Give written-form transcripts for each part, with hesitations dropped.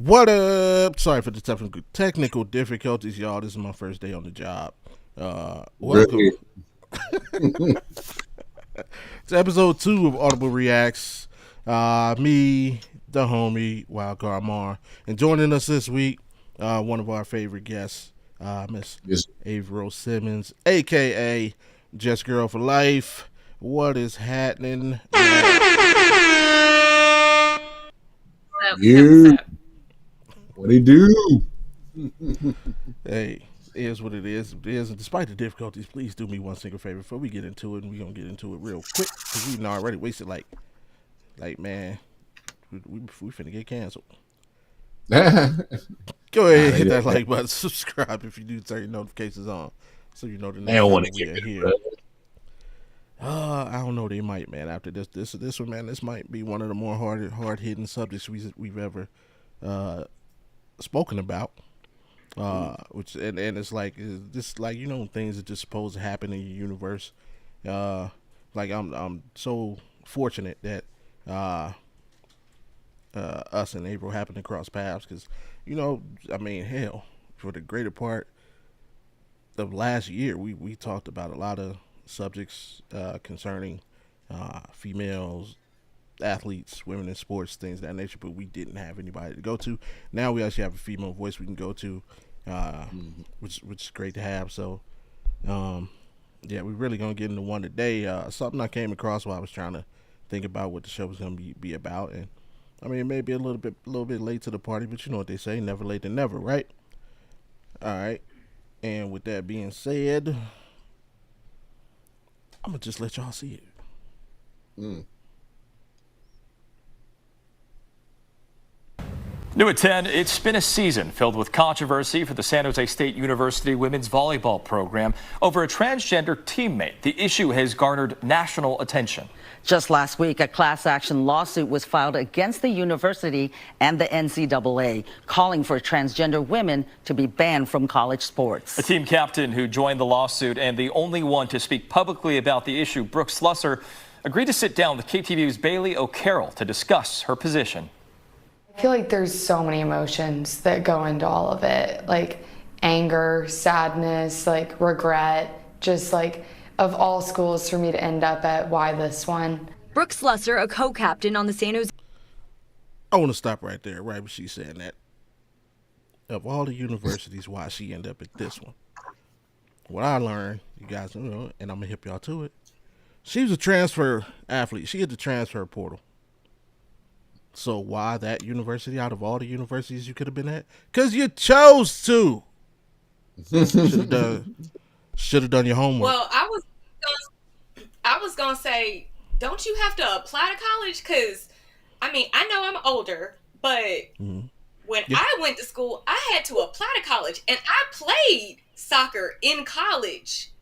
What up? Sorry for the technical difficulties, y'all. This is my first day on the job. Welcome Really? to episode 2 of Audible Reacts. Me, the homie, Wildcard Mar. And joining us this week, one of our favorite guests, Miss Yes. Averill Simmons, a.k.a. Just Girl for Life. What is happening? You. What he do? Hey, it is what it is. It is. And despite the difficulties, please do me one single favor before we get into it, and we're gonna get into it real quick because we done already wasted man, we finna get canceled. Go ahead, and hit that like button, subscribe if you do, turn your notifications on, so you know the They next don't time want to we get are rid here. of it. I don't know. They might, man. After this one, man. This might be one of the more hard hitting subjects we've ever spoken about. Which and it's like this, like, things that just supposed to happen in your universe. Like I'm so fortunate that us and April happened to cross paths because, I mean, hell, for the greater part of last year, we talked about a lot of subjects concerning females, athletes, women in sports, things of that nature, but we didn't have anybody to go to. Now we actually have a female voice we can go to, which is great to have. So, yeah, we're really gonna get into one today. Something I came across while I was trying to think about what the show was gonna be about, and I mean, it may be a little bit late to the party, but you know what they say: never late than never, right? All right. And with that being said, I'm gonna just let y'all see it. Mm. New at 10, it's been a season filled with controversy for the San Jose State University women's volleyball program over a transgender teammate. The issue has garnered national attention. Just last week, a class action lawsuit was filed against the university and the NCAA, calling for transgender women to be banned from college sports. A team captain who joined the lawsuit and the only one to speak publicly about the issue, Brooke Slusser, agreed to sit down with KTVU's Bailey O'Carroll to discuss her position. I feel like there's so many emotions that go into all of it, like anger, sadness, like regret, just like of all schools for me to end up at, why this one? Brooke Slusser, a co-captain on the San Jose. I want to stop right there, right when she's saying that. Of all the universities, why she ended up at this one? What I learned, you guys know, and I'm gonna hip y'all to it. She was a transfer athlete. She hit the transfer portal. So why that university out of all the universities you could have been at? Because you chose to. Should have done your homework. Well, I was gonna say, don't you have to apply to college? Because, I mean, I know I'm older, but when I went to school, I had to apply to college, and I played soccer in college.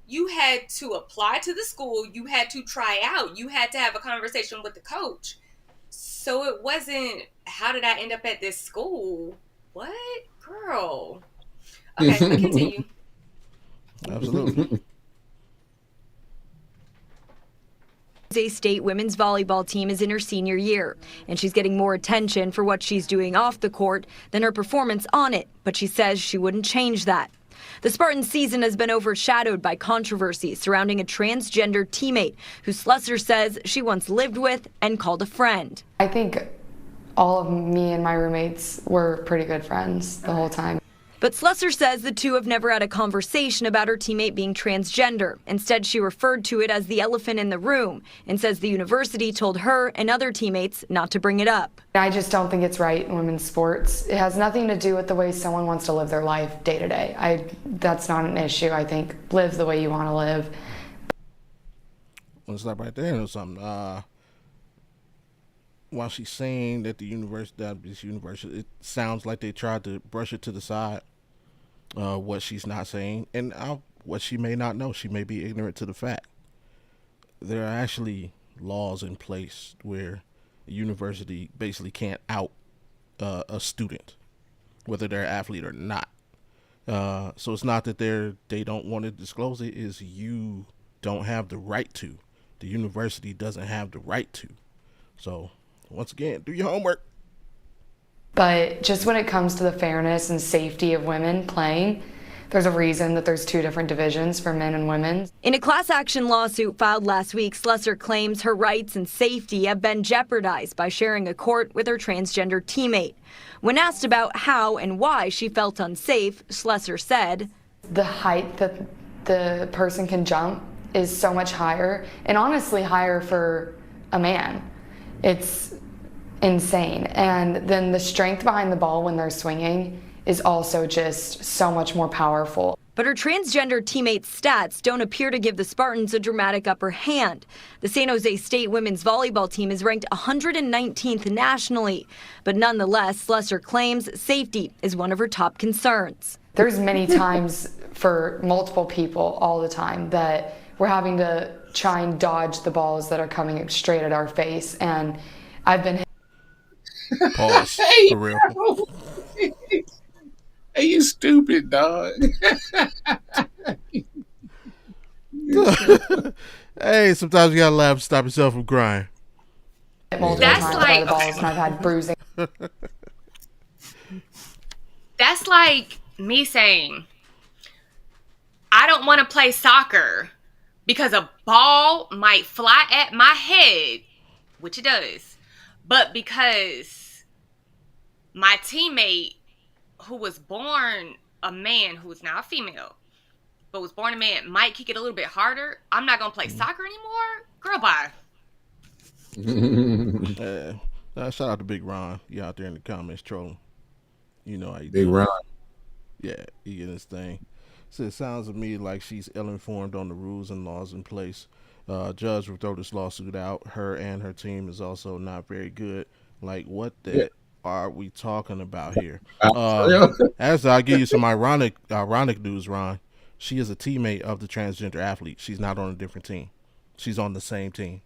You had to apply to the school. You had to try out. You had to have a conversation with the coach. So it wasn't, how did I end up at this school? What? Girl. Okay, so continue. Absolutely. San Jose State women's volleyball team is in her senior year, and she's getting more attention for what she's doing off the court than her performance on it, but she says she wouldn't change that. The Spartans' season has been overshadowed by controversy surrounding a transgender teammate who Slusser says she once lived with and called a friend. I think all of me and my roommates were pretty good friends the whole time. But Slusser says the two have never had a conversation about her teammate being transgender. Instead, she referred to it as the elephant in the room and says the university told her and other teammates not to bring it up. I just don't think it's right in women's sports. It has nothing to do with the way someone wants to live their life day to day. That's not an issue. I think live the way you want to live. Want to stop right there or something? While she's saying that this university, it sounds like they tried to brush it to the side. What she's not saying, and what she may not know, she may be ignorant to the fact. There are actually laws in place where a university basically can't out a student, whether they're an athlete or not. So it's not that they don't want to disclose it; is you don't have the right to. The university doesn't have the right to. So once again, do your homework. But just when it comes to the fairness and safety of women playing, there's a reason that there's 2 different divisions for men and women. In a class action lawsuit filed last week, Slessor claims her rights and safety have been jeopardized by sharing a court with her transgender teammate. When asked about how and why she felt unsafe, Slessor said, The height that the person can jump is so much higher, and honestly higher for a man. It's insane. And then the strength behind the ball when they're swinging is also just so much more powerful. But her transgender teammate's stats don't appear to give the Spartans a dramatic upper hand. The San Jose State women's volleyball team is ranked 119th nationally. But nonetheless, Slessor claims safety is one of her top concerns. There's many times for multiple people all the time that we're having to try and dodge the balls that are coming straight at our face. And I've been... Pause. For real. Hey, you stupid dog. Hey, sometimes you gotta laugh to stop yourself from crying. multiple That's times like- by the balls, and I've had bruising. That's like me saying, I don't want to play soccer because a ball might fly at my head, which it does, but because my teammate who was born a man, who is now a female, but was born a man, might kick it a little bit harder, I'm not going to play soccer anymore? Girl, bye. Shout out to Big Ron. You out there in the comments trolling. You know how you Big do. Ron. Yeah, he getting his thing. So it sounds to me like she's ill-informed on the rules and laws in place. Judge will throw this lawsuit out. Her and her team is also not very good. Like, what the are we talking about here? As I'll give you some ironic news, Ron. She is a teammate of the transgender athlete. She's not on a different team. She's on the same team.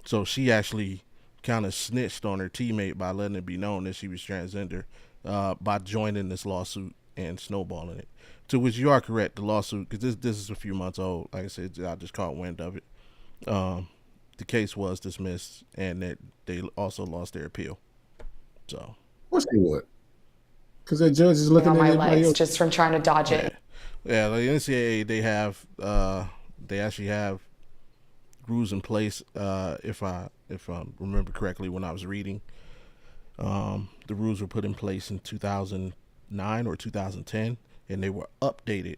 So she actually kind of snitched on her teammate by letting it be known that she was transgender by joining this lawsuit and snowballing it. To which you are correct, the lawsuit, because this is a few months old. Like I said, I just caught wind of it. The case was dismissed, and that they also lost their appeal. So, Of course they would. Because that judge is looking on at my everybody legs else. just from trying to dodge it. Yeah, the NCAA, they actually have rules in place. If I remember correctly, when I was reading, the rules were put in place in 2009 or 2010, and they were updated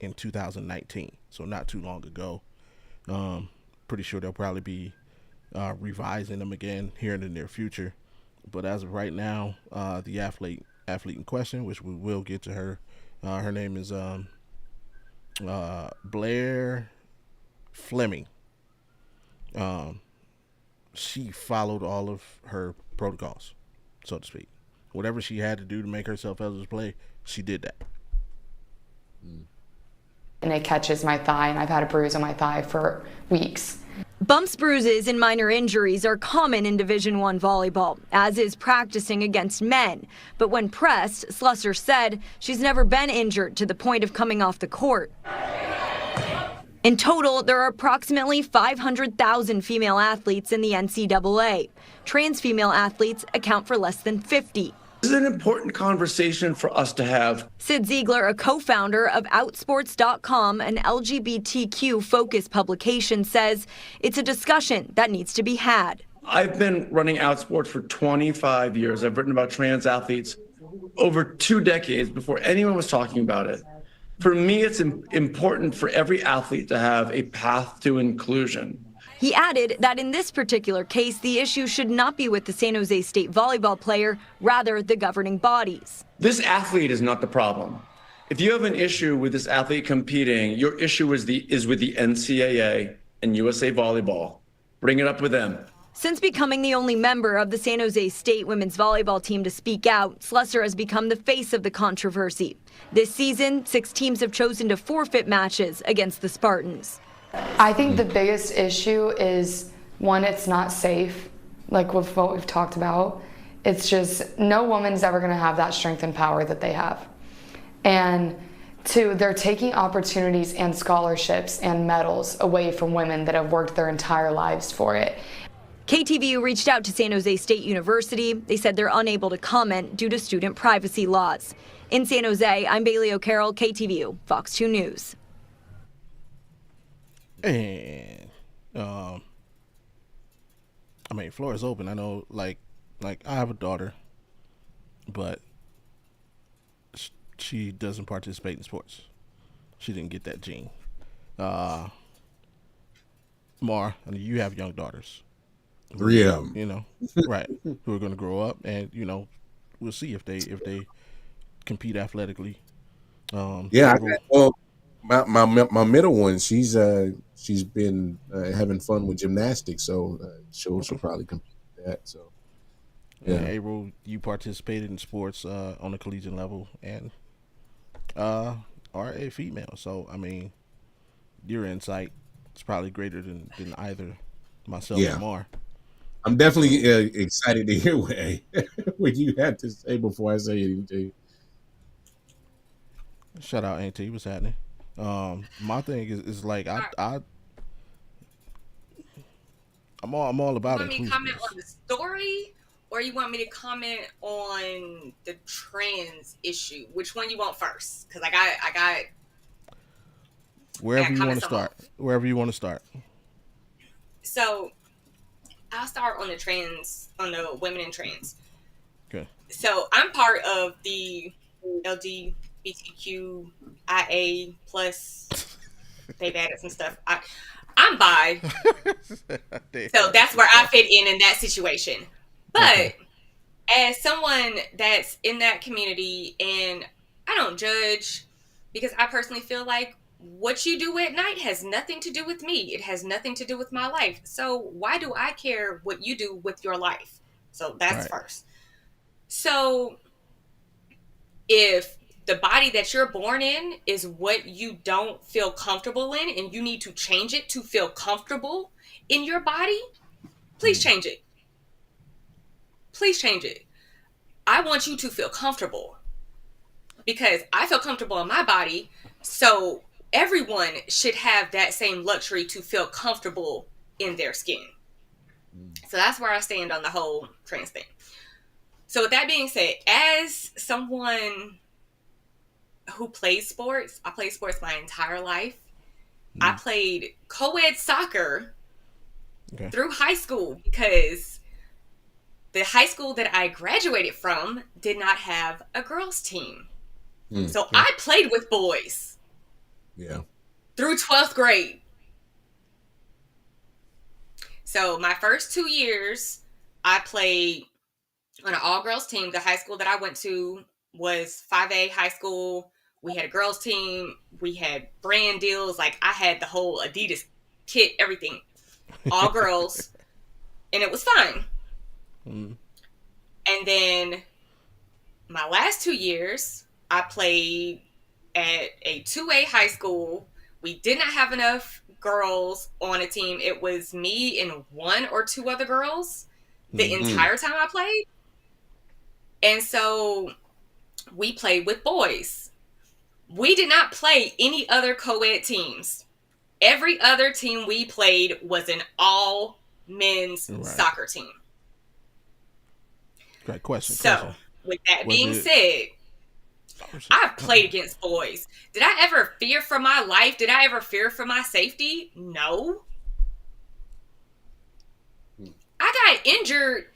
in 2019. So not too long ago. Pretty sure they'll probably be revising them again here in the near future. But as of right now, the athlete in question, which we will get to her, her name is Blair Fleming. She followed all of her protocols, so to speak. Whatever she had to do to make herself eligible to play, she did that. And it catches my thigh, and I've had a bruise on my thigh for weeks. Bumps, bruises, and minor injuries are common in Division I volleyball, as is practicing against men. But when pressed, Slessor said she's never been injured to the point of coming off the court. In total, there are approximately 500,000 female athletes in the NCAA. Trans female athletes account for less than 50. This is an important conversation for us to have. Sid Ziegler, a co-founder of Outsports.com, an LGBTQ-focused publication, says it's a discussion that needs to be had. I've been running Outsports for 25 years. I've written about trans athletes over 2 decades before anyone was talking about it. For me, it's important for every athlete to have a path to inclusion. He added that in this particular case, the issue should not be with the San Jose State volleyball player, rather the governing bodies. This athlete is not the problem. If you have an issue with this athlete competing, your issue is with the NCAA and USA Volleyball. Bring it up with them. Since becoming the only member of the San Jose State women's volleyball team to speak out, Slessor has become the face of the controversy. This season, 6 teams have chosen to forfeit matches against the Spartans. I think the biggest issue is, one, it's not safe, like with what we've talked about. It's just no woman's ever going to have that strength and power that they have. And 2, they're taking opportunities and scholarships and medals away from women that have worked their entire lives for it. KTVU reached out to San Jose State University. They said they're unable to comment due to student privacy laws. In San Jose, I'm Bailey O'Carroll, KTVU, Fox 2 News. And I mean, floor is open. I know, like I have a daughter, but she doesn't participate in sports. She didn't get that gene. Mar, I mean, you have young daughters. 3 of them. You know, right? Who are going to grow up, and we'll see if they compete athletically. Yeah, well, my middle one, she's been having fun with gymnastics, so she'll probably compete with that. So, yeah. And April, you participated in sports on the collegiate level, and are a female. So, I mean, your insight is probably greater than either myself or Mar. I'm definitely excited to hear what you had to say before I say anything. Shout out Auntie, what's happening? My thing is like I'm all about it. You want me to comment on the story, or you want me to comment on the trans issue? Which one you want first? Because I got wherever you want to start. Wherever you want to start. So I'll start on the women in trans. Okay. So I'm part of the LGBTQIA plus. They've added some stuff. I'm bi. So that's where I fit in that situation. But as someone that's in that community, and I don't judge, because I personally feel like what you do at night has nothing to do with me. It has nothing to do with my life. So why do I care what you do with your life? So that's first. So if the body that you're born in is what you don't feel comfortable in, and you need to change it to feel comfortable in your body, please change it. Please change it. I want you to feel comfortable, because I feel comfortable in my body. So everyone should have that same luxury to feel comfortable in their skin. So that's where I stand on the whole trans thing. So with that being said, as someone who plays sports, I played sports my entire life. I played co-ed soccer through high school, because the high school that I graduated from did not have a girls team. So I played with boys. Yeah. Through 12th grade. So my first 2 years, I played on an all-girls team. The high school that I went to was 5A high school. We had a girls team. We had brand deals. Like, I had the whole Adidas kit, everything. All girls. And it was fun. And then my last 2 years, I played at a 2A high school. We did not have enough girls on a team. It was me and 1 or 2 other girls the entire time I played. And so we played with boys. We did not play any other co-ed teams. Every other team we played was an all men's soccer team. Great question. So with that being said, I've played against boys. Did I ever fear for my life? Did I ever fear for my safety? No. I got injured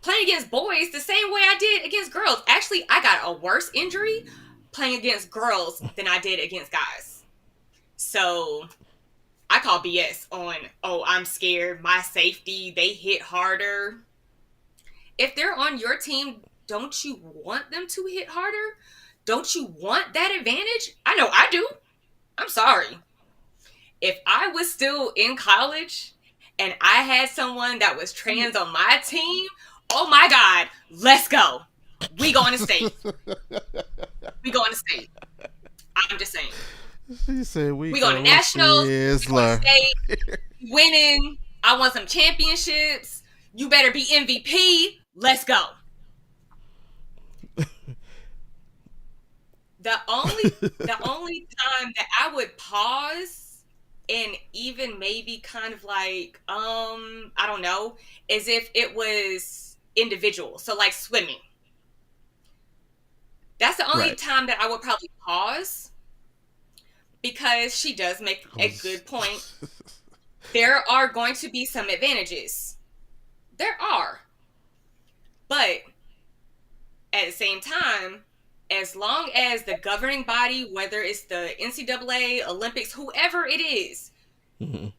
playing against boys the same way I did against girls. Actually, I got a worse injury playing against girls than I did against guys. So I call BS on, I'm scared, my safety, they hit harder. If they're on your team, don't you want them to hit harder? Don't you want that advantage? I know I do. I'm sorry. If I was still in college and I had someone that was trans on my team, oh my God, let's go. We going to state. We going to state. I'm just saying. She said we going to nationals. We going to state. Winning. I want some championships. You better be MVP. Let's go. The only time that I would pause and even maybe kind of like I don't know, as if it was individual. So like swimming. That's the only Right. time that I would probably pause, because she does make a good point. There are going to be some advantages. There are. But at the same time, as long as the governing body, whether it's the NCAA, Olympics, whoever it is, Mhm.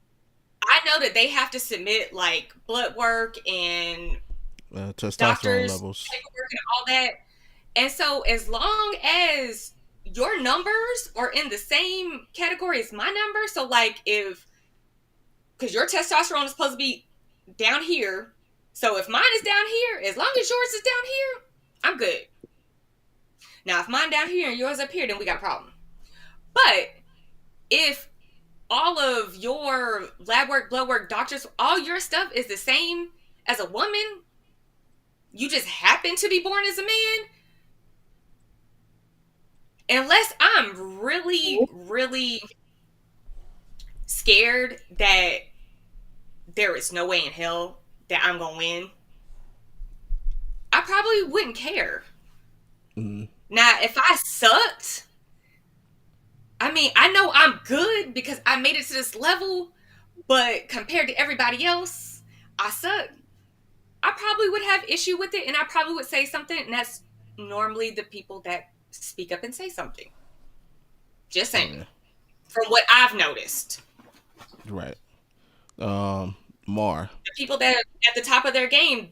I know that they have to submit like blood work and Testosterone doctors' levels. paperwork and all that. And so, as long as your numbers are in the same category as my number, so like if, because your testosterone is supposed to be down here, so if mine is down here, as long as yours is down here, I'm good. Now, if mine down here and yours up here, then we got a problem. But if all of your lab work, blood work, doctors, all your stuff is the same as a woman, you just happen to be born as a man, unless I'm really, really scared that there is no way in hell that I'm going to win, I probably wouldn't care. Mm-hmm. Now, if I sucked, I mean, I know I'm good because I made it to this level, but compared to everybody else, I suck. I probably would have issue with it, and I probably would say something, and that's normally the people that speak up and say something. Just saying. Yeah. From what I've noticed. Right. Mar. The people that are at the top of their game,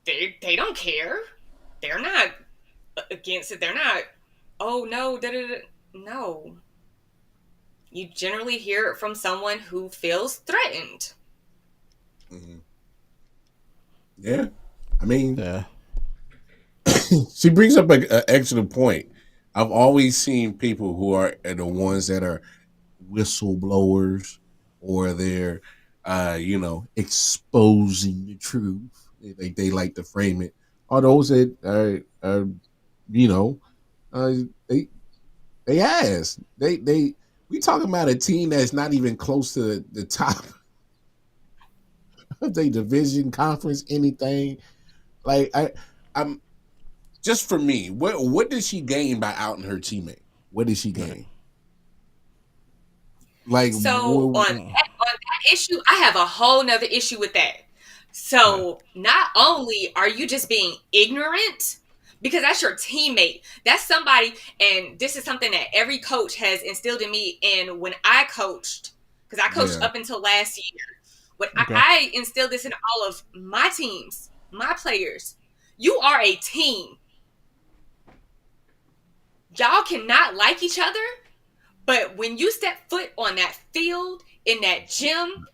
they don't care. They're not against it. They're not, oh no, no. You generally hear it from someone who feels threatened. Mm-hmm. Yeah. I mean, Yeah. she brings up an excellent point. I've always seen people who are the ones that are whistleblowers, or they're, exposing the truth. They like to frame it. Are those that are you know, uh, they they ask. They we talking about a team that's not even close to the top of their division, conference, anything. Like I'm just, for me, what did she gain by outing her teammate? What did she gain? Like, So on that issue, I have a whole nother issue with that. So not only are you just being ignorant, because that's your teammate, that's somebody, and this is something that every coach has instilled in me. And when I coached, because I coached up until last year, when I instilled this in all of my teams, my players, you are a team. Y'all cannot like each other, but when you step foot on that field, in that gym,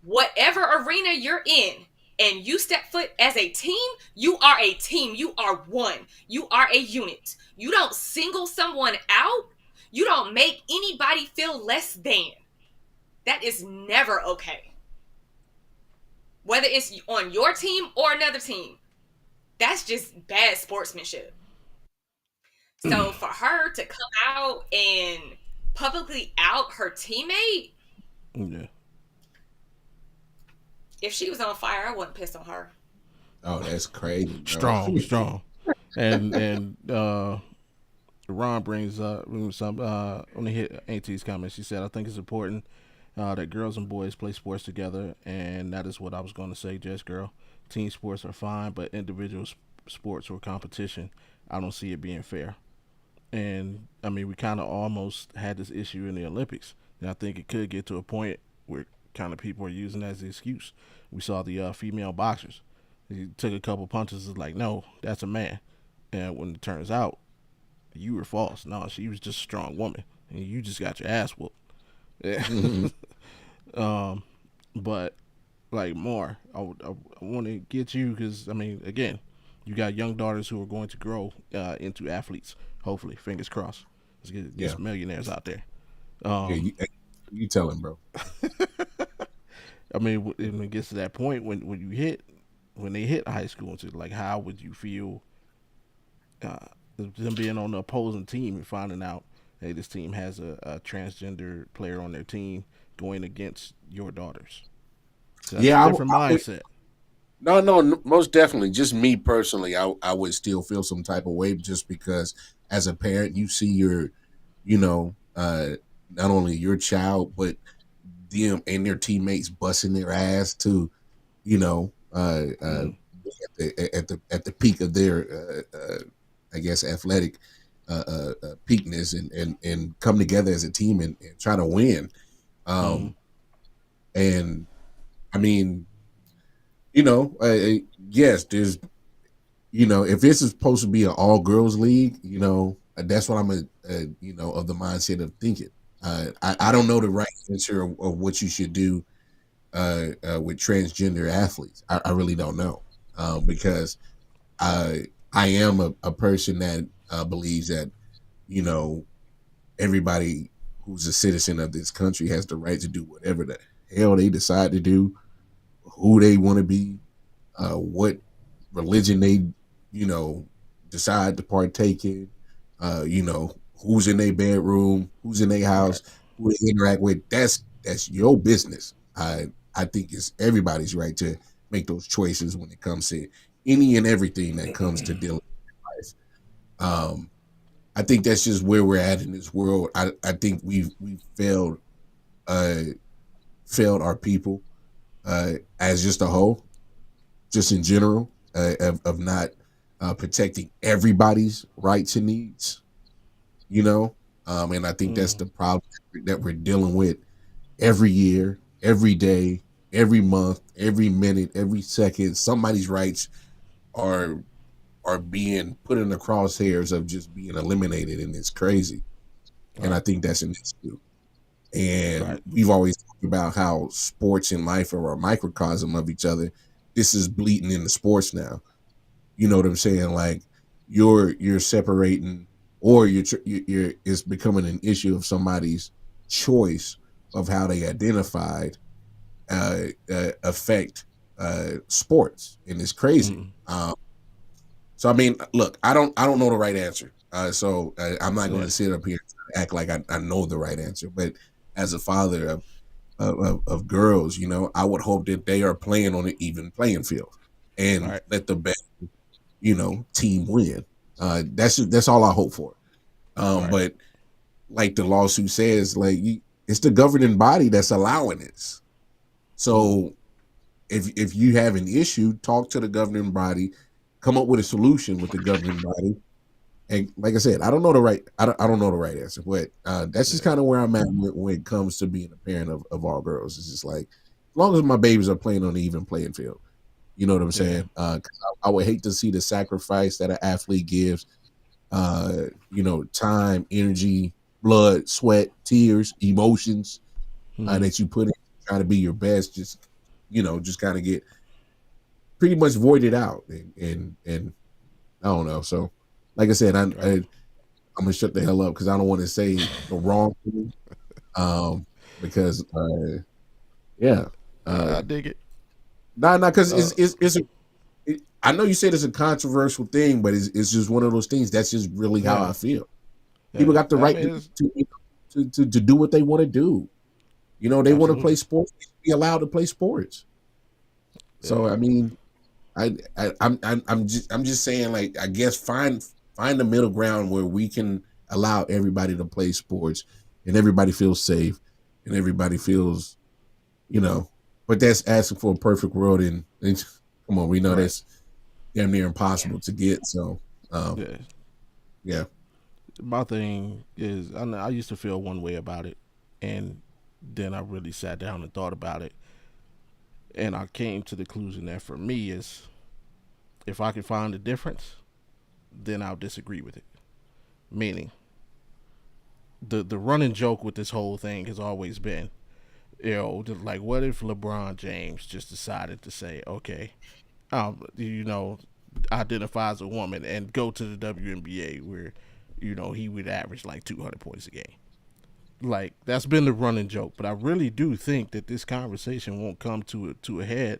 whatever arena you're in, and you step foot as a team, you are a team. You are one. You are a unit. You don't single someone out. You don't make anybody feel less than. That is never okay. Whether it's on your team or another team, that's just bad sportsmanship. So for her to come out and publicly out her teammate, Yeah. if she was on fire, I wouldn't piss on her. Oh, that's crazy. Bro. Strong. And Ron brings up some on the hit Auntie's comment. She said, "I think it's important that girls and boys play sports together, and that is what I was going to say, Jess girl. Team sports are fine, but individual sports or competition, I don't see it being fair." And I mean, we kind of almost had this issue in the Olympics, and I think it could get to a point where kind of people are using that as an excuse. We saw the female boxers. He took a couple punches. It's like, no, that's a man. And when it turns out, you were false. No, she was just a strong woman, and you just got your ass whooped. Yeah. But like more, I want to get you because I mean, again, you got young daughters who are going to grow into athletes. Hopefully, fingers crossed. Let's get some millionaires out there. You tell him, bro. I mean, when it gets to that point, when they hit high school, like, how would you feel them being on the opposing team and finding out, hey, this team has a transgender player on their team going against your daughters. So that's a Yeah, different I would. mindset. No, no, most definitely. Just me personally, I would still feel some type of way just because as a parent, you see your, you know, not only your child but them and their teammates busting their ass to, you know, Mm, at the peak of their, I guess, athletic peakness and come together as a team and try to win. mm, Um, and I mean, you know, yes, there's if this is supposed to be an all girls league, that's what I'm of the mindset of thinking. I right. don't know the right answer of what you should do with transgender athletes. I really don't know because I am a person that believes that you know everybody who's a citizen of this country has the right to do whatever the hell they decide to do, who they want to be, what religion they, you know, decide to partake in, who's in their bedroom, who's in their Right. house, who they interact with. That's your business. I think it's everybody's right to make those choices when it comes to any and everything that comes to dealing with life. I think that's just where we're at in this world. I think we've uh failed our people as just a whole, just in general, of not protecting everybody's rights and needs, and I think that's Mm, the problem that we're dealing with every year, every day, every month, every minute, every second. Somebody's rights are are being put in the crosshairs of just being eliminated, and it's crazy. And I right. think that's an issue. And Right. we've always talked about how sports and life are a microcosm of each other. This is bleeding into sports now. You know what I'm saying? Like you're separating, or you're it's becoming an issue of somebody's choice of how they identified affect sports, and it's crazy. Mm, So I mean, look, I don't know the right answer. I'm not going yeah. to sit up here and act like I know the right answer. But as a father of girls, I would hope that they are playing on an even playing field and Right. let the best team win. That's all I hope for. Right. But like the lawsuit says, like it's the governing body that's allowing this. Mm, So if you have an issue, talk to the governing body, come up with a solution with the governing body. And like I said, I don't know the right answer, but that's just yeah. kind of where I'm at when it comes to being a parent of all girls. It's just like as long as my babies are playing on the even playing field, you know what I'm Yeah. saying? 'Cause I would hate to see the sacrifice that an athlete gives, time, energy, blood, sweat, tears, emotions Mm, that you put in trying to be your best, just kind of get pretty much voided out, and I don't know. So, like I said, right. I'm gonna shut the hell up because I don't want to say the wrong thing, because yeah, uh, I dig it. nah, because Uh, I know you said it's a controversial thing, but it's just one of those things. That's just really how I yeah. feel. People Yeah. got the I right mean, it's to do what they want to do. They want to play absolutely. sports. They should be allowed to play sports. So Yeah. I mean, I'm just saying, like, I guess find the middle ground where we can allow everybody to play sports and everybody feels safe and everybody feels, you know. But that's asking for a perfect world, and come on, we know Right. that's damn near Yeah. impossible to get. So, Yeah. yeah. My thing is, I know I used to feel one way about it, and then I really sat down and thought about it, and I came to the conclusion that for me is, if I can find a difference, then I'll disagree with it. Meaning, the running joke with this whole thing has always been, like, what if LeBron James just decided to say, okay, identify as a woman and go to the WNBA where, he would average like 200 points a game. Like, that's been the running joke, but I really do think that this conversation won't come to a head.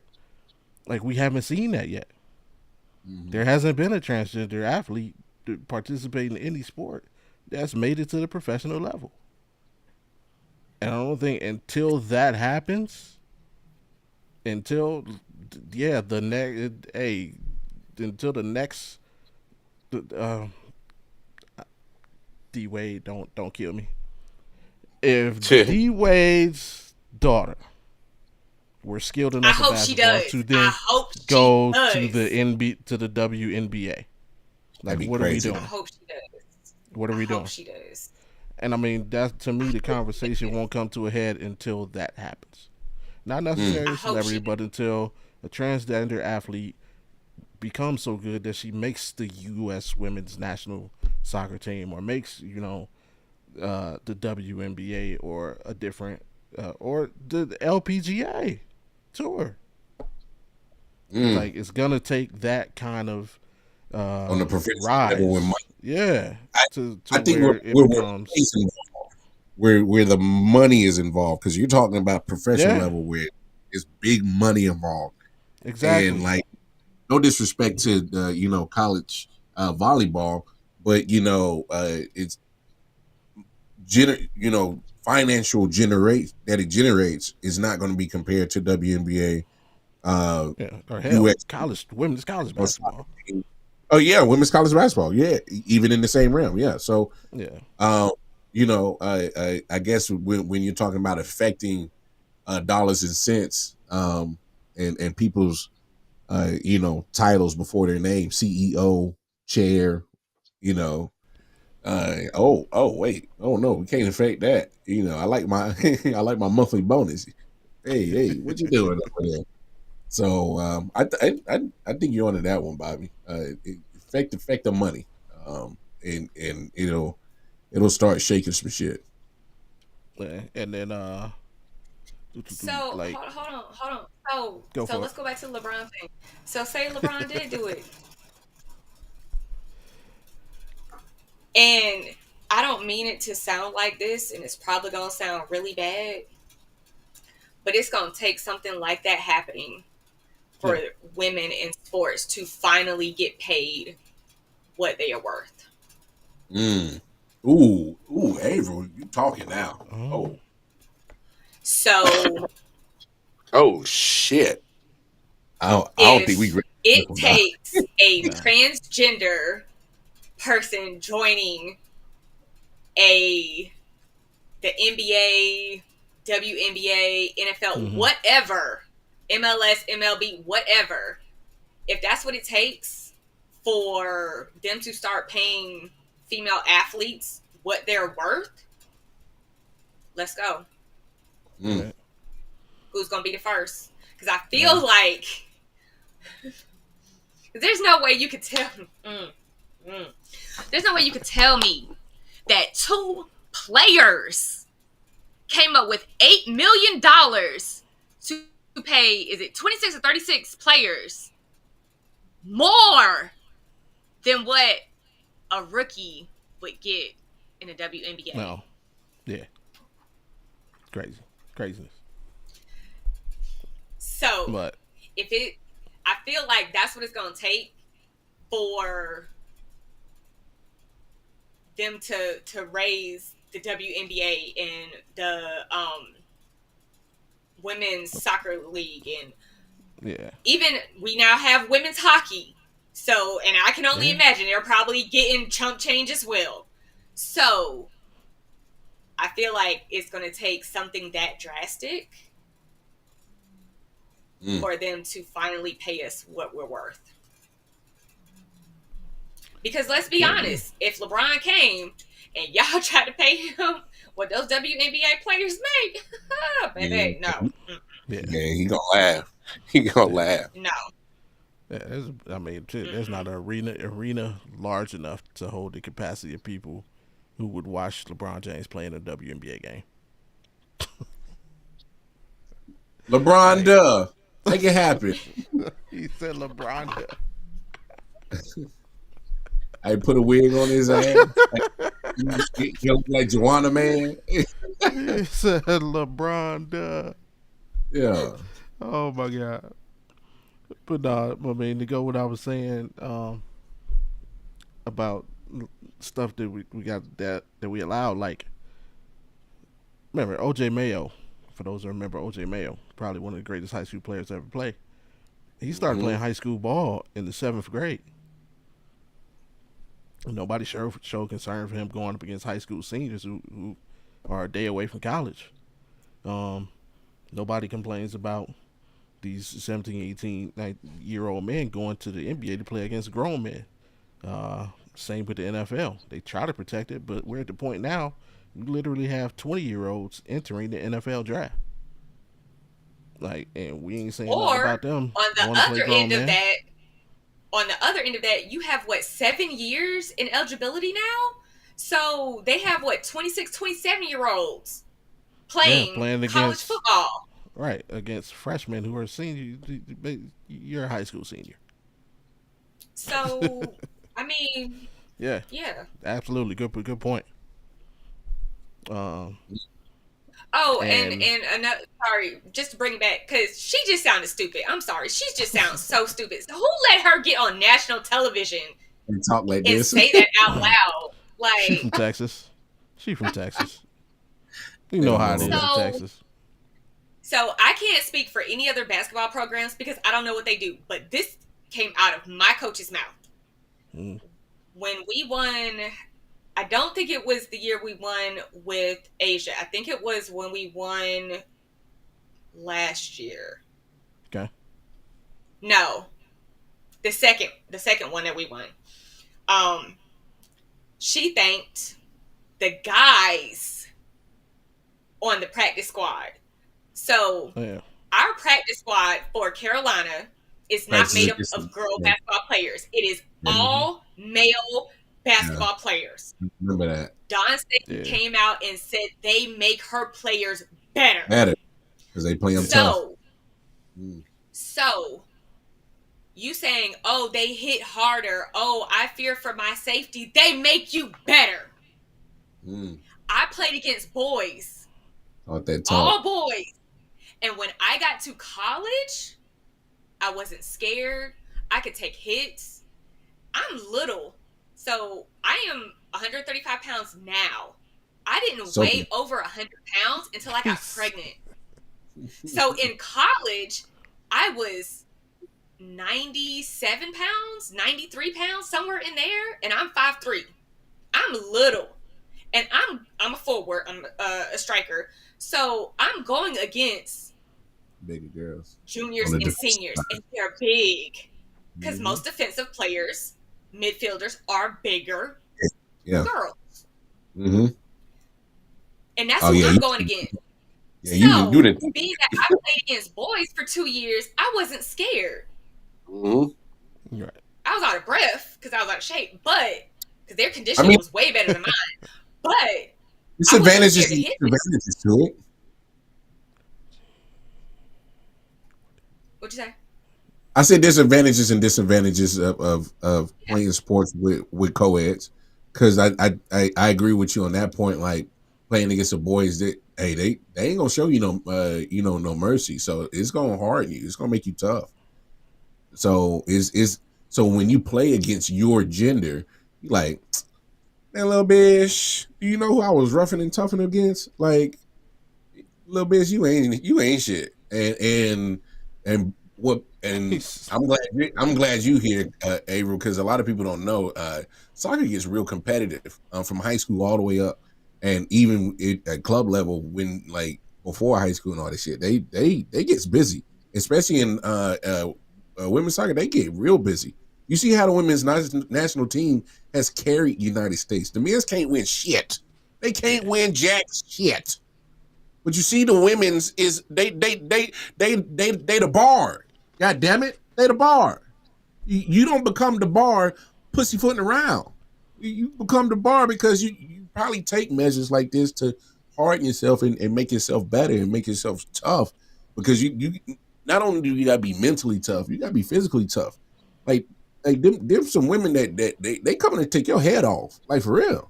Like, we haven't seen that yet. Hmm. There hasn't been a transgender athlete to participate in any sport that's made it to the professional level. And I don't think until that happens, until yeah, the next hey, until the next uh, D Wade, don't kill me. If D Wade's daughter were skilled I enough at hope she basketball does. to I then hope she go to does. the WNBA, That'd like be what are we crazy. I doing? hope she does. What are I we hope doing? she does. And I mean, that to me, the conversation won't come to a head until that happens. Not Mm. necessarily I a hope celebrity, she does. but until a transgender athlete becomes so good that she makes the U.S. women's national soccer team, or makes the WNBA, or a different or the LPGA tour. Mm. Like, it's gonna take that kind of On the professional level, when rise, yeah, I, to I think where it we're becomes, where the money is involved, because you're talking about professional yeah, level where it's big money involved, and exactly, like no disrespect to the college volleyball, but it's financial generate that it generates is not going to be compared to WNBA, yeah, or hell, US college women's college or soccer basketball, team. Oh yeah, women's college basketball, yeah, even in the same realm, yeah. So yeah, um, I guess when you're talking about affecting dollars and cents, and people's titles before their name, CEO, chair, you know. Wait, oh no, we can't affect that. I like my I like my monthly bonus. Hey, what you doing over there? So I think you're onto that one, Bobby. Affect the money, and it'll start shaking some shit. yeah. And then So like, hold on. So go for it. let's go back to the LeBron thing. So say LeBron did do it, and I don't mean it to sound like this, and it's probably gonna sound really bad, but it's gonna take something like that happening for Yeah. women in sports to finally get paid what they are worth. Mm. Ooh, April, you talking now? Oh. Oh, So oh shit! I don't think we. if it Now. takes a Nah. transgender person joining a the NBA, WNBA, NFL, Mm-hmm. whatever, MLS, MLB, whatever, if that's what it takes for them to start paying female athletes what they're worth, let's go. Mm. Yeah. Who's going to be the first? Because I Yeah. feel like there's no way you could tell. Mm, mm. There's no way you could tell me that two players came up with $8 million to pay, is it 26 or 36 players more than what a rookie would get in the WNBA. No. Yeah. Crazy. Craziness. So But if it, I feel like that's what it's going to take for them to raise the WNBA and the women's soccer league, and yeah. even we now have women's hockey. So, and I can only Yeah. imagine they're probably getting chump change as well. So, I feel like it's going to take something that drastic Mm. for them to finally pay us what we're worth. Because let's be Can't be. honest, if LeBron came and y'all tried to pay him what those WNBA players make, baby, Yeah, no, Yeah. yeah, he gonna laugh. He gonna Yeah. laugh. no. Yeah, I mean, shit, there's not an arena large enough to hold the capacity of people who would watch LeBron James play in a WNBA game. LeBron, Like, duh, make it happen. he said LeBron. I put a wig on his ass. He look like Joanna Man. He said LeBron. Yeah. Oh my god. But I mean, to go what I was saying about stuff that we got that we allowed. Like, remember OJ Mayo? For those who remember OJ Mayo, probably one of the greatest high school players to ever play. He started playing high school ball in the 7th grade. Nobody showed concern for him going up against high school seniors who are a day away from college. Nobody complains about these 17, 18, 19-year-old men going to the NBA to play against grown men. Same with the NFL. They try to protect it, but we're at the point now we literally have 20-year-olds entering the NFL draft. Like, and we ain't saying nothing about them. On the other end of that, you have 7 years in eligibility now? So they have 26, 27-year-olds playing college against, football. Right, against freshmen who are senior. You're a high school senior. So, I mean, yeah, absolutely, good point. And another, sorry, just to bring it back, because she just sounded stupid. I'm sorry, she just sounds so stupid. So who let her get on national television and talk like and this? Say that out loud? Like, she from Texas. You know how it is in Texas. So I can't speak for any other basketball programs because I don't know what they do. But this came out of my coach's mouth. When we won, I don't think it was the year we won with Asia. I think it was when we won last year. Okay. No. The second one that we won. She thanked the guys on the practice squad. So our practice squad for Carolina is not made up of girl basketball players. It is all male basketball players. Remember that. Don Staten came out and said they make her players better. Because they play them tough. So you saying, oh, they hit harder. Oh, I fear for my safety. They make you better. I played against boys. All boys. And when I got to college, I wasn't scared. I could take hits. I'm little. So I am 135 pounds now. I didn't weigh over 100 pounds until I got pregnant. So in college, I was 97 pounds, 93 pounds, somewhere in there. And I'm 5'3". I'm little. And I'm a forward. I'm a striker. So I'm going against bigger girls, juniors and seniors, and they're big. Because most defensive players, midfielders, are bigger girls. And that's what I'm going against. Yeah, so, being that I played against boys for 2 years, I wasn't scared. Right. I was out of breath because I was out of shape, but because their conditioning was way better than mine. But there's advantages to it. What'd you say? I said there's advantages and disadvantages of playing sports with co-eds, because I agree with you on that point. Like, playing against the boys, they ain't gonna show you no mercy. So it's gonna harden you. It's gonna make you tough. So so when you play against your gender, you like, man, little bitch, do you know who I was roughing and toughing against? Like, little bitch, you ain't shit. And I'm glad you here, April, because a lot of people don't know soccer gets real competitive from high school all the way up, and even at club level, when like before high school and all this shit, they gets busy, especially in women's soccer. They get real busy. You see how the women's national team has carried United States. The men's can't win shit. They can't win jack shit. But you see, the women's is they the bar. God damn it, they the bar. You don't become the bar pussyfooting around. You become the bar because you probably take measures like this to harden yourself and make yourself better and make yourself tough. Because you not only do you gotta be mentally tough, you gotta be physically tough. Like there's some women that they coming to take your head off, like for real.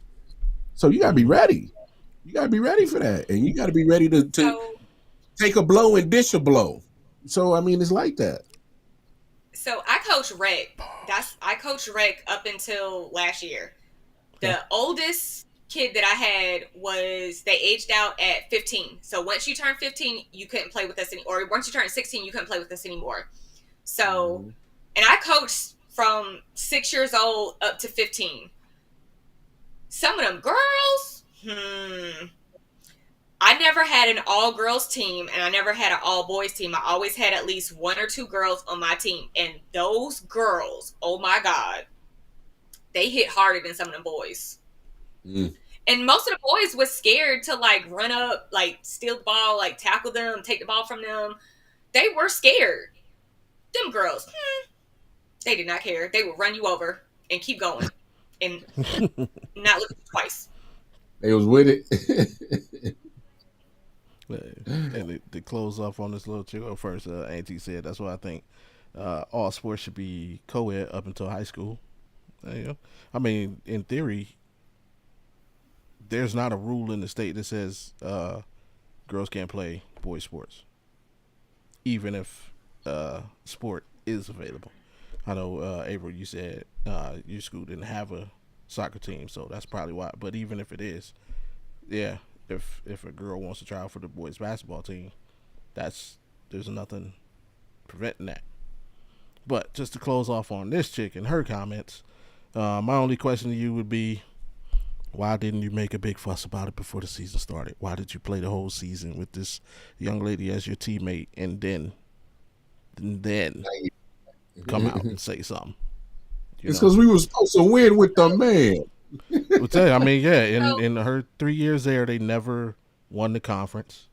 So you gotta be ready. You gotta be ready for that, and you gotta be ready to take a blow and dish a blow. So I mean, it's like that. So I coach rec. I coached rec up until last year. Okay. The oldest kid that I had they aged out at 15. So once you turn 15, you couldn't play with us anymore. Or once you turn 16, you couldn't play with us anymore. So, and I coached from 6 years old up to 15. Some of them girls, I never had an all girls team and I never had an all boys team. I always had at least one or two girls on my team. And those girls, oh my God, they hit harder than some of them boys. And most of the boys was scared to like run up, like steal the ball, like tackle them, take the ball from them. They were scared. Them girls, they did not care. They would run you over and keep going and not look at you twice. They was with it. And to close off on this little chick first, Auntie said that's why I think all sports should be co-ed up until high school. You know? I mean, in theory, there's not a rule in the state that says girls can't play boys sports, even if sport is available. I know, April, you said your school didn't have a soccer team, so that's probably why. But even if it is, yeah, if a girl wants to try out for the boys basketball team, there's nothing preventing that. But just to close off on this chick and her comments, my only question to you would be, why didn't you make a big fuss about it before the season started? Why did you play the whole season with this young lady as your teammate and then come out and say something? It's because we were supposed to win with the man. I'll tell you, I mean, yeah, in her 3 years there, they never won the conference.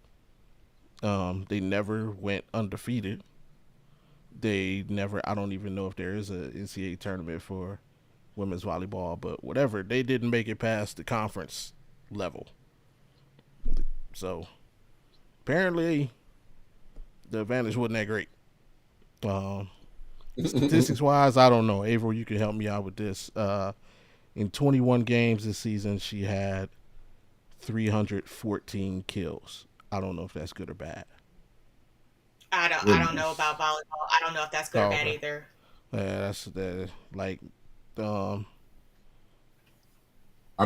They never went undefeated. They never, I don't even know if there is a NCAA tournament for women's volleyball, but whatever, they didn't make it past the conference level. So apparently the advantage wasn't that great. Statistics wise, I don't know. April, you can help me out with this. In 21 games this season, she had 314 kills. I don't know if that's good or bad. I don't know about volleyball. I don't know if that's good or bad either. Yeah, that's like I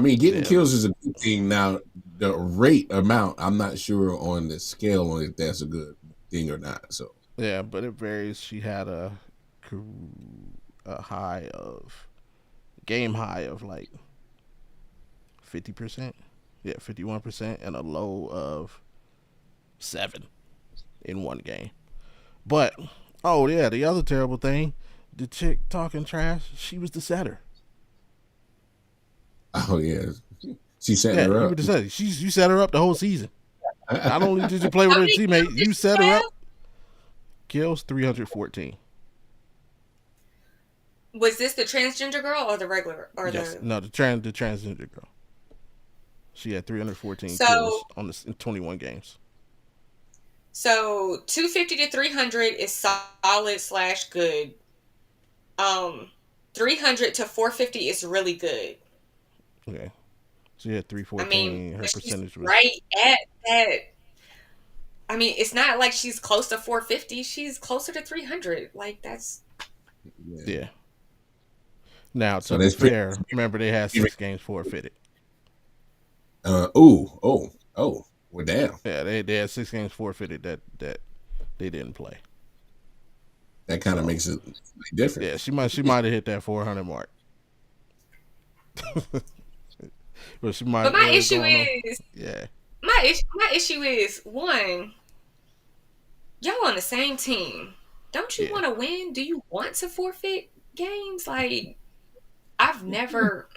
mean, getting kills is a good thing. Now, the rate amount, I'm not sure on the scale on if that's a good thing or not. So yeah, but it varies. She had a game high of like 50%, 51%, and a low of 7 in one game. But oh yeah, the other terrible thing, the chick talking trash, she was the setter. Oh yeah, she set her up. You set her up the whole season. Not only did you play with her teammate, you set her up. Kills 314. Was this the transgender girl or the regular or yes, the? No, the transgender girl. She had 314 kills in 21 games. So 250 to 300 is solid/good. 300 to 450 is really good. Okay. She had 314. I mean, her percentage was right at that. I mean, it's not like she's close to 450. She's closer to 300. Like that's. Yeah. Now, to be fair, remember they had 6 games forfeited. Well, damn. Yeah, they had 6 games forfeited that they didn't play. That kind of makes it different. Yeah, she might have hit that 400 mark. But she might. But my issue is, my issue is, one, y'all on the same team. Don't you want to win? Do you want to forfeit games? Like, I've never.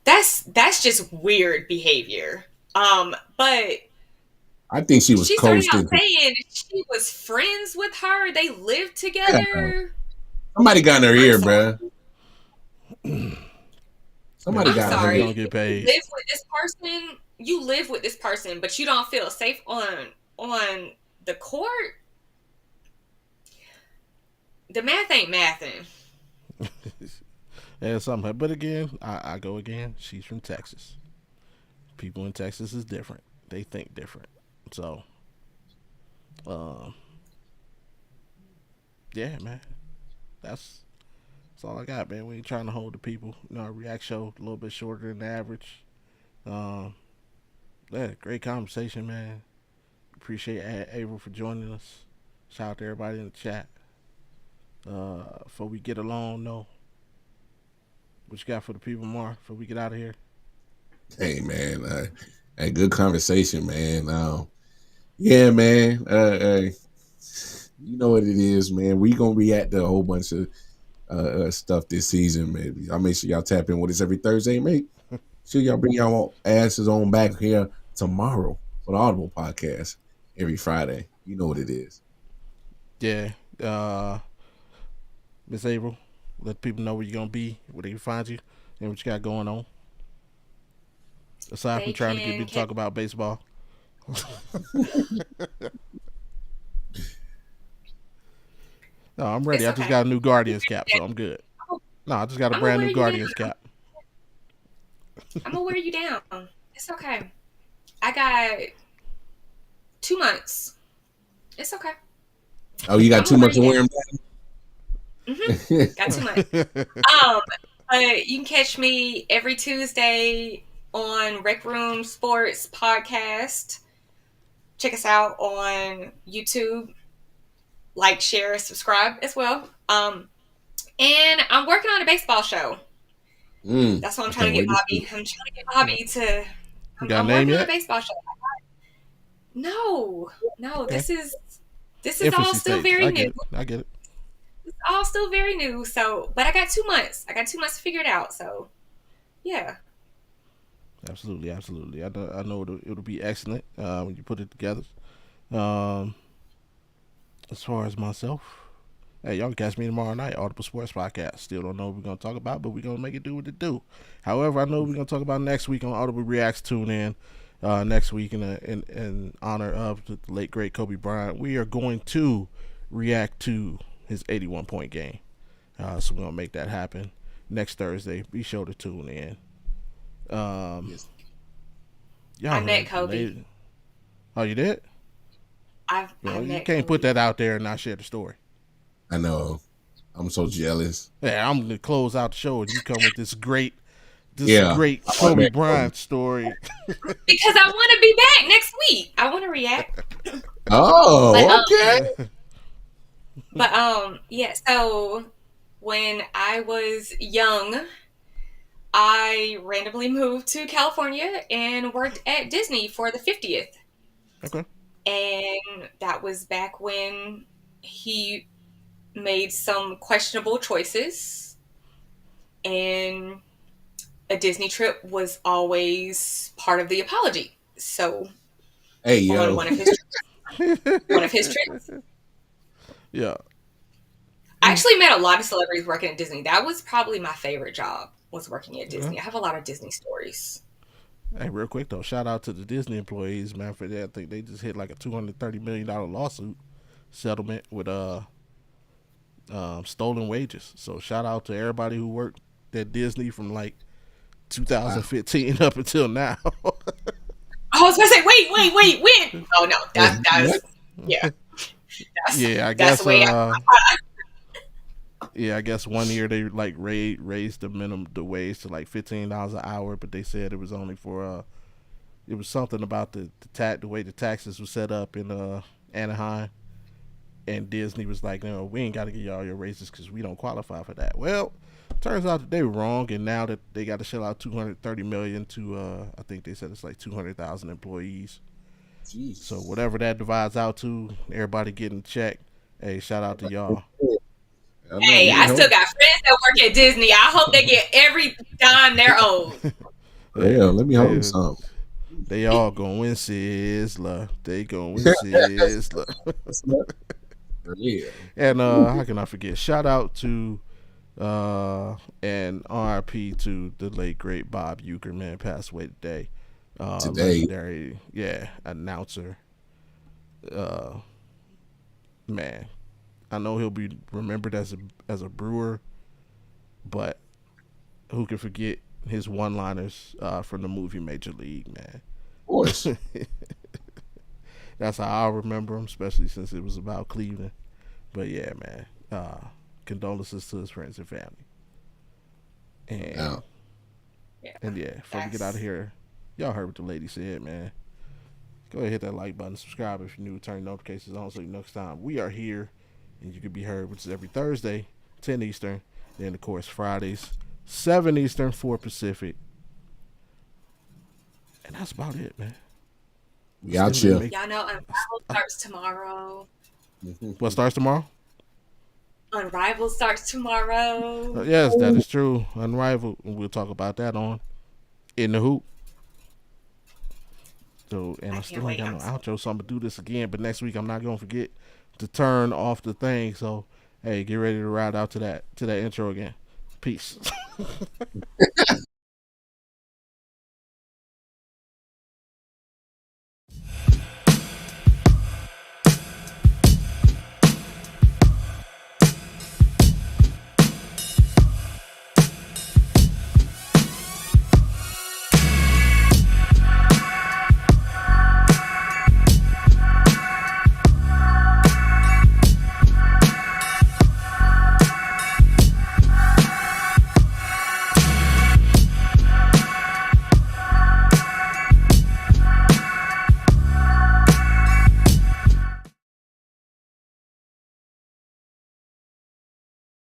That's just weird behavior. But I think she was. She started out saying she was friends with her. They lived together. Somebody got in her ear, bruh. Somebody got her ear. Don't get paid. You live with this person, but you don't feel safe on the court. The math ain't mathing. Yeah, something. But again, I go again. She's from Texas. People in Texas is different. They think different. So, yeah, man. That's all I got, man. We ain't trying to hold the people. Our react show a little bit shorter than the average. Um, yeah, great conversation, man. Appreciate April for joining us. Shout out to everybody in the chat. Before we get along, no. What you got for the people, Mar? Before we get out of here. Hey man, a good conversation, man. Yeah, man. You know what it is, man. We gonna react to a whole bunch of stuff this season, man. I'll make sure y'all tap in with us every Thursday, mate. Sure y'all bring y'all asses on back here tomorrow for the Audible podcast every Friday. You know what it is. Yeah. Miss April, let people know where you're gonna be, where they can find you, and what you got going on. Aside from trying to get me to talk about baseball. No, I'm ready. I just got a new Guardians cap, so I'm good. No, I just got a brand new Guardians cap. I'm gonna wear you down. It's okay. I got 2 months. It's okay. Oh, you got 2 months to wear them down? Got 2 months. But you can catch me every Tuesday on Rec Room Sports Podcast. Check us out on YouTube. Like, share, subscribe as well. And I'm working on a baseball show. That's what I'm trying to get Bobby. I'm trying to get Bobby to. I'm working on a baseball show. No. Okay. This is all still very new. I get it. It's all still very new. So, but I got 2 months. I got 2 months to figure it out. So, yeah. Absolutely. I know it'll be excellent when you put it together. As far as myself, hey, y'all can catch me tomorrow night, Audible Sports Podcast. Still don't know what we're going to talk about, but we're going to make it do what it do. However, I know we're going to talk about next week on Audible Reacts. Tune in next week in honor of the late, great Kobe Bryant. We are going to react to his 81-point game. So we're going to make that happen next Thursday. Be sure to tune in. Yes. I met Kobe. Oh, you did? You can't put that out there and not share the story. I know. I'm so jealous. Yeah, I'm gonna close out the show and you come with this great Kobe Bryant story. Because I want to be back next week. I want to react. Okay. Yeah. So when I was young, I randomly moved to California and worked at Disney for the 50th. Okay. And that was back when he made some questionable choices. And a Disney trip was always part of the apology. So, on one of his trips. Yeah. I actually met a lot of celebrities working at Disney. That was probably my favorite job, was working at Disney. I have a lot of Disney stories. Hey, real quick though, shout out to the Disney employees, man, for that. I think they just hit like a $230 million lawsuit settlement with stolen wages. So shout out to everybody who worked at Disney from like 2015 up until now. I was gonna say, wait, when? Oh no, that's yeah. I guess the way I guess 1 year they like raised the wage to like $15 an hour, but they said it was only for it was something about the way the taxes were set up in Anaheim, and Disney was like, no, we ain't got to give y'all your raises because we don't qualify for that. Well, turns out that they were wrong, and now that they got to shell out $230 million to I think they said it's like 200,000 employees. Jeez. So whatever that divides out to, everybody getting checked. Hey, shout out to y'all. Hey, I still got friends that work at Disney. I hope they get every dime they're owed. Yeah, let me hold some. They all gonna win Sizzler. They gonna win Sizzler. Yeah. And how can I forget? Shout out to and RIP to the late great Bob Uecker, man, passed away today. Legendary, announcer. Man, I know he'll be remembered as a brewer, but who can forget his one-liners from the movie Major League, man? Of course. That's how I remember him, especially since it was about Cleveland. But yeah, man, condolences to his friends and family. And Yeah. and yeah, before we get out of here, y'all heard what the lady said, man. Go ahead, hit that like button, subscribe if you're new, turn notifications on so next time we are here and you can be heard, which is every Thursday, 10 Eastern. Then of course Fridays, 7 Eastern, 4 Pacific. And that's about it, man. We out here. Y'all know Unrivaled starts tomorrow. What starts tomorrow? Unrivaled starts tomorrow. Yes, that is true. Unrivaled. We'll talk about that on In the Hoop. So, and I still ain't got no outro, so I'm gonna do this again. But next week I'm not gonna forget to turn off the thing. So, hey, get ready to ride out to that intro again. Peace.